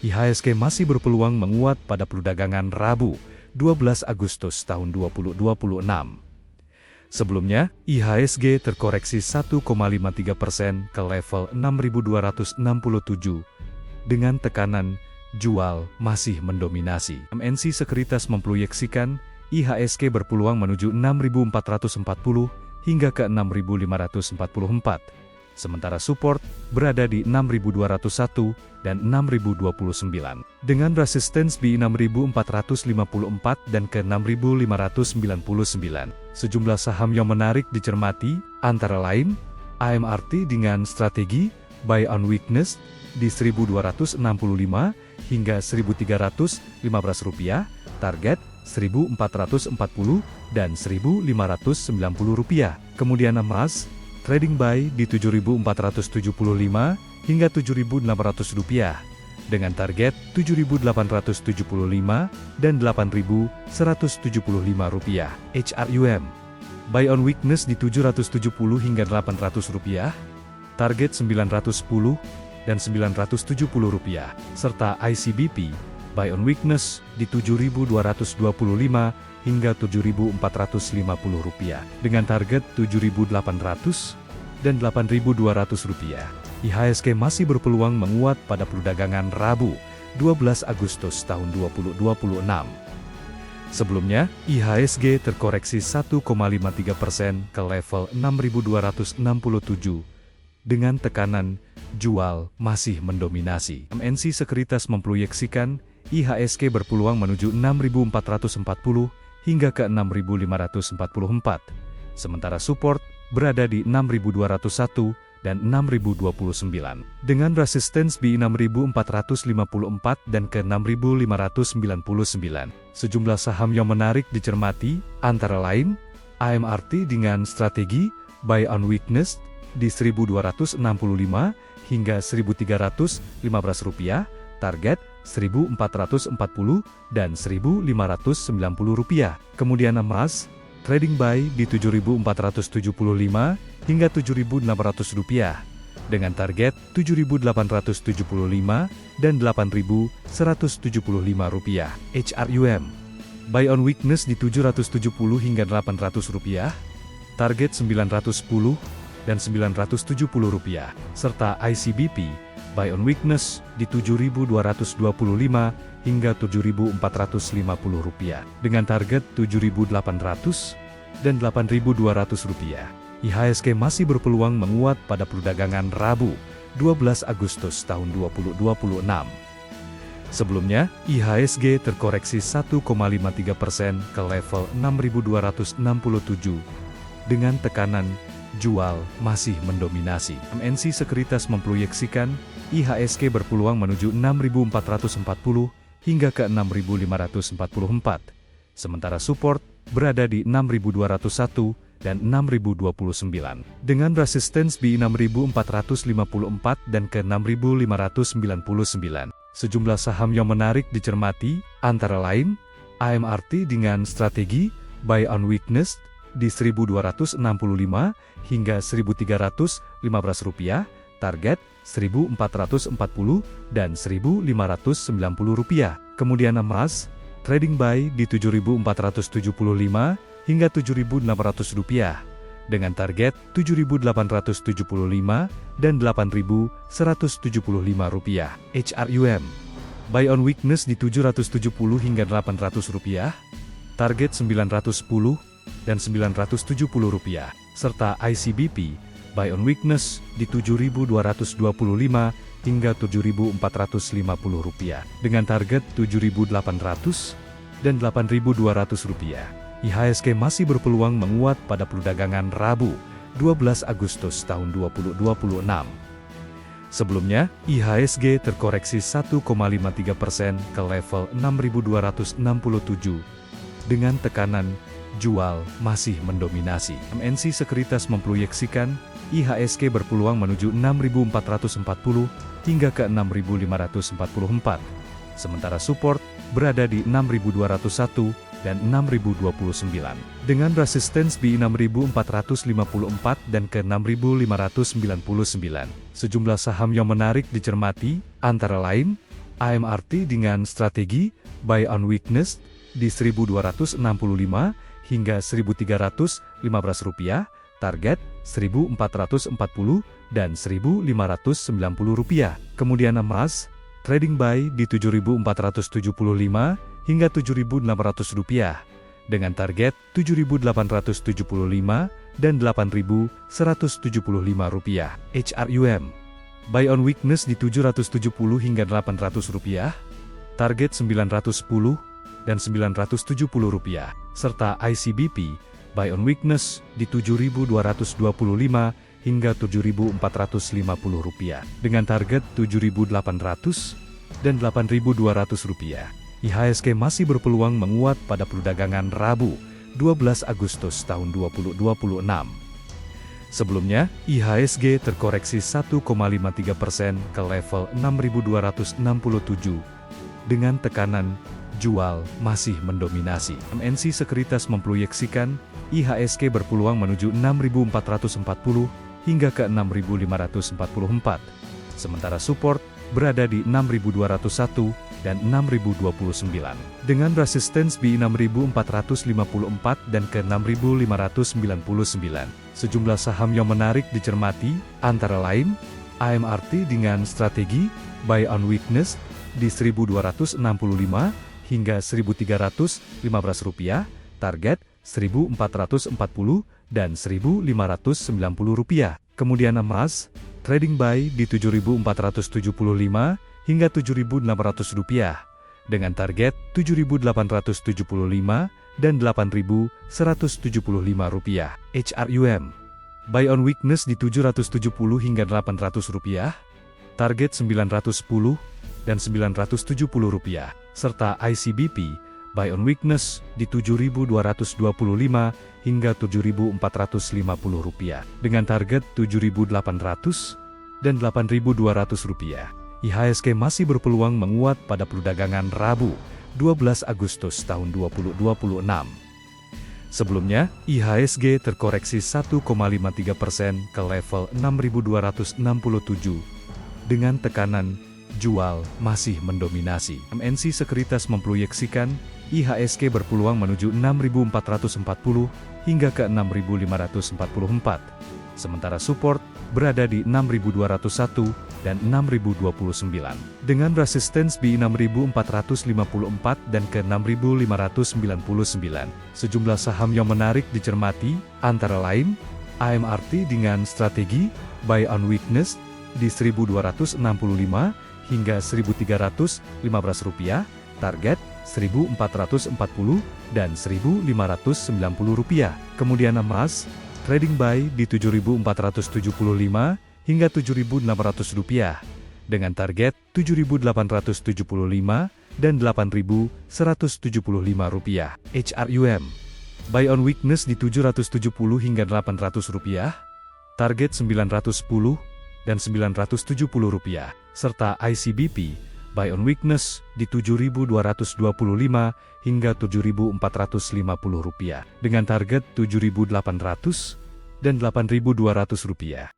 IHSG masih berpeluang menguat pada perdagangan Rabu, 12 Agustus tahun 2026. Sebelumnya, IHSG terkoreksi 1,53% ke level 6.267 dengan tekanan jual masih mendominasi. MNC Sekuritas memproyeksikan IHSG berpeluang menuju 6.440 hingga ke 6.544. Sementara support berada di 6.201 dan 6.029. Dengan resistance di 6.454 dan ke 6.599. Sejumlah saham yang menarik dicermati, antara lain, AMRT dengan strategi buy on weakness di 1.265 hingga 1.315 rupiah, target 1.440 dan 1.590 rupiah. Kemudian emas, trading buy di 7.475 hingga 7.600 rupiah, dengan target 7.875 dan 8.175 rupiah. HRUM, buy on weakness di 770 hingga 800 rupiah, target 910 dan 970 rupiah, serta ICBP, buy on weakness di 7.225 hingga 7.450 rupiah, dengan target 7.800 dan 8.200 rupiah. IHSG masih berpeluang menguat pada perdagangan Rabu, 12 Agustus tahun 2026. Sebelumnya, IHSG terkoreksi 1,53% ke level 6.267 dengan tekanan jual masih mendominasi. MNC Sekuritas memproyeksikan IHSG berpeluang menuju 6.440 hingga ke 6.544. Sementara support berada di 6.201 dan 6.029. Dengan resistance di 6.454 dan ke 6.599. Sejumlah saham yang menarik dicermati, antara lain, AMRT dengan strategi buy on weakness di 1.265 hingga 1.315 rupiah, target 1.440 dan 1.590 rupiah. Kemudian emas, trading buy di 7.475 hingga 7.600 rupiah, dengan target 7.875 dan 8.175 rupiah. HRUM, buy on weakness di 770 hingga 800 rupiah, target 910 dan 970 rupiah, serta ICBP, buy on weakness di 7.225 hingga 7.450 rupiah, dengan target 7.800 dan 8.200 rupiah. IHSG masih berpeluang menguat pada perdagangan Rabu, 12 Agustus tahun 2026. Sebelumnya, IHSG terkoreksi 1,53% ke level 6.267 dengan tekanan jual masih mendominasi. MNC Sekuritas memproyeksikan IHSG berpeluang menuju 6.440 hingga ke 6.544. Sementara support berada di 6.201 dan 6.029. Dengan resistance di 6.454 dan ke 6.599. Sejumlah saham yang menarik dicermati, antara lain, AMRT dengan strategi buy on weakness di 1.265 hingga 1.315 rupiah, target 1.440 dan 1.590 rupiah. Kemudian emas, trading buy di 7.475 hingga 7.600 rupiah, dengan target 7.875 dan 8.175 rupiah. HRUM, buy on weakness di 770 hingga 800 rupiah, target 910 dan 970 rupiah, serta ICBP, buy on weakness di 7.225 hingga 7.450 rupiah, dengan target 7.800 dan 8.200 rupiah. IHSG masih berpeluang menguat pada perdagangan Rabu, 12 Agustus tahun 2026. Sebelumnya, IHSG terkoreksi 1,53% ke level 6.267 dengan tekanan jual masih mendominasi. MNC Sekuritas memproyeksikan IHSG berpeluang menuju 6.440 hingga ke 6.544. Sementara support berada di 6.201 dan 6.029. Dengan resistance di 6.454 dan ke 6.599. Sejumlah saham yang menarik dicermati, antara lain, AMRT dengan strategi buy on weakness di 1.265 hingga 1.315 rupiah, target 1.440 dan 1.590 rupiah. Kemudian emas, trading buy di 7.475 hingga 7.600 rupiah, dengan target 7.875 dan 8.175 rupiah. HRUM, buy on weakness di 770 hingga 800 rupiah, target 910 dan 970 rupiah, serta ICBP, buy on weakness di 7.225 hingga 7.450 rupiah, dengan target 7.800 dan 8.200 rupiah. IHSG masih berpeluang menguat pada perdagangan Rabu, 12 Agustus tahun 2026. Sebelumnya, IHSG terkoreksi 1,53% ke level 6.267 dengan tekanan jual masih mendominasi. MNC Sekuritas memproyeksikan IHSG berpeluang menuju 6.440 hingga ke 6.544. Sementara support berada di 6.201 dan 6.029. Dengan resistance di 6.454 dan ke 6.599. Sejumlah saham yang menarik dicermati, antara lain, AMRT dengan strategi buy on weakness di 1.265 hingga 1.315 rupiah, target 1.440 dan 1.590 rupiah. Kemudian emas, trading buy di 7.475 hingga 7.600 rupiah, dengan target 7.875 dan 8.175 rupiah. HRUM, buy on weakness di 770 hingga 800 rupiah, target 910 dan 970 rupiah, serta ICBP, buy on weakness di 7.225 hingga 7.450 rupiah, dengan target 7.800 dan 8.200 rupiah. IHSG masih berpeluang menguat pada perdagangan Rabu, 12 Agustus tahun 2026. Sebelumnya, IHSG terkoreksi 1,53% ke level 6.267 dengan tekanan jual masih mendominasi. MNC Sekuritas memproyeksikan IHSG berpeluang menuju 6.440 hingga ke 6.544. Sementara support berada di 6.201 dan 6.029. Dengan resistance di 6.454 dan ke 6.599. Sejumlah saham yang menarik dicermati, antara lain, AMRT dengan strategi buy on weakness di 1.265 hingga 1.315 rupiah, target 1.440 dan 1.590 rupiah. Kemudian emas, trading buy di 7.475 hingga 7.600 rupiah, dengan target 7.875 dan 8.175 rupiah. HRUM, buy on weakness di 770 hingga 800 rupiah, target 910 dan 970 rupiah, serta ICBP, buy on weakness di 7.225 hingga 7.450 rupiah, dengan target 7.800 dan 8.200 rupiah.